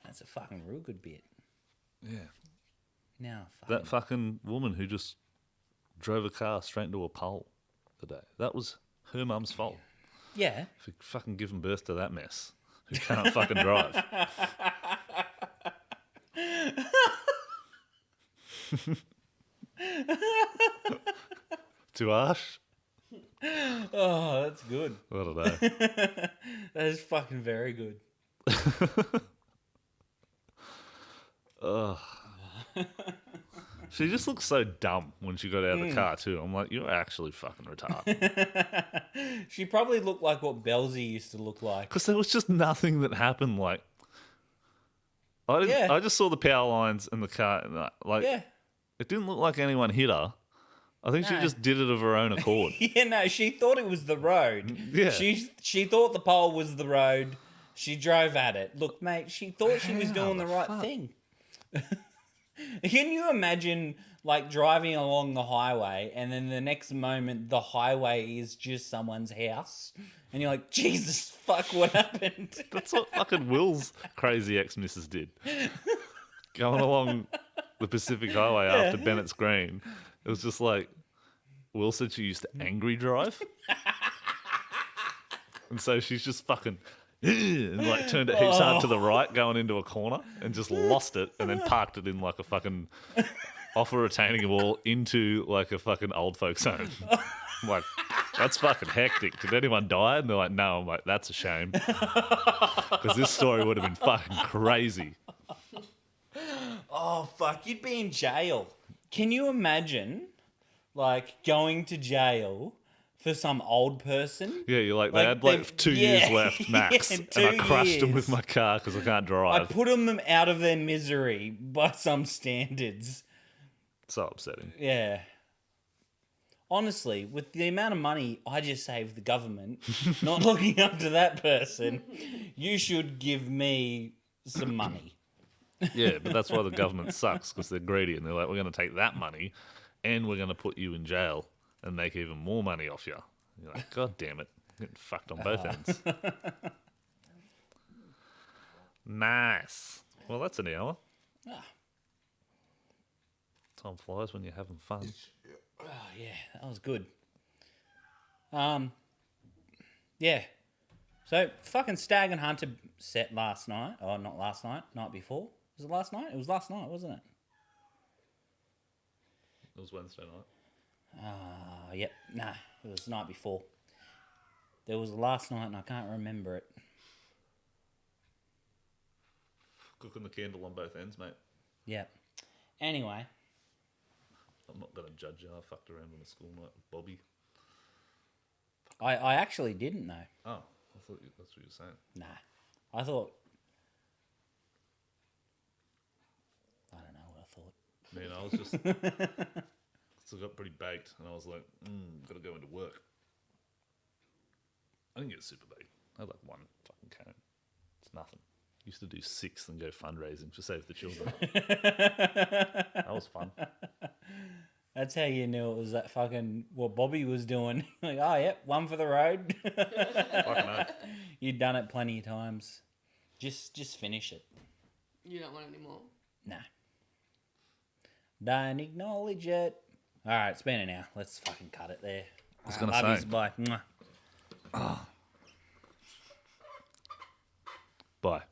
That's a fucking real good bit. Yeah. Now, That fucking woman who just drove a car straight into a pole today. That was her mum's fault yeah. for fucking giving birth to that mess who can't fucking drive. Too harsh? Oh, that's good. I don't know. That is fucking very good. Ugh. She just looks so dumb when she got out of the car too. I'm like, you're actually fucking retarded. She probably looked like what Belzy used to look like. Because there was just nothing that happened. Like, Yeah. I just saw the power lines in the car. And like, Yeah. it didn't look like anyone hit her. I think she No. just did it of her own accord. Yeah, no, she thought it was the road. Yeah. She thought the pole was the road. She drove at it. Look, mate, she thought she was How doing the the right fuck? thing. Can you imagine, like, driving along the highway and then the next moment the highway is just someone's house? And you're like, Jesus, fuck, what happened? That's what fucking Will's crazy ex-missus did. Going along the Pacific Highway after Bennett's Green. It was just like, Will said she used to angry drive. And so she's just fucking and like turned it heaps hard to the right going into a corner and just lost it and then parked it in like a fucking off a retaining wall into like a fucking old folks home. I'm like, that's fucking hectic. Did anyone die? And they're like, no. I'm like, that's a shame. Because this story would have been fucking crazy. Oh, fuck, you'd be in jail. Can you imagine, like, going to jail for some old person? Yeah, you're like, they Like, had like they've- 2 yeah, years left max. yeah, and I 2 crushed them years. with my car because I can't I drive. put them out of their misery by some standards. So upsetting. Yeah. Honestly, with the amount of money I just saved the government, not looking after that person, you should give me some money. Yeah, but that's why the government sucks because they're greedy and they're like, we're going to take that money and we're going to put you in jail and make even more money off you. You're like, God damn it. Getting fucked on both ends. Nice. Well, that's an hour. Ah. Time flies when you're having fun. Oh, yeah, that was good. Yeah. So, fucking Stag and Hunter set last night. Oh, not last night. Night before. Was it last night? It was last night, wasn't it? It was Wednesday night. Yep. Nah, it was the night before. There was a last night and I can't remember it. Cooking the candle on both ends, mate. Yep. Anyway. I'm not going to judge you. I fucked around on a school night with Bobby. I actually didn't know. Oh, I thought that's what you were saying. Nah. I thought Man, I was just still got pretty baked, and I was like, gotta go into work. I didn't get super baked. I had like one fucking cone. It's nothing. Used to do 6 and go fundraising for Save the Children. That was fun. That's how you knew it was that fucking what Bobby was doing. Like, oh, yep, one for the road. Fucking oath. You'd done it plenty of times. Just finish it. You don't want any more. Nah. Don't acknowledge it. All right, it's been an hour. Let's fucking cut it there. I was gonna Love say. yous, bye. Mwah. Bye.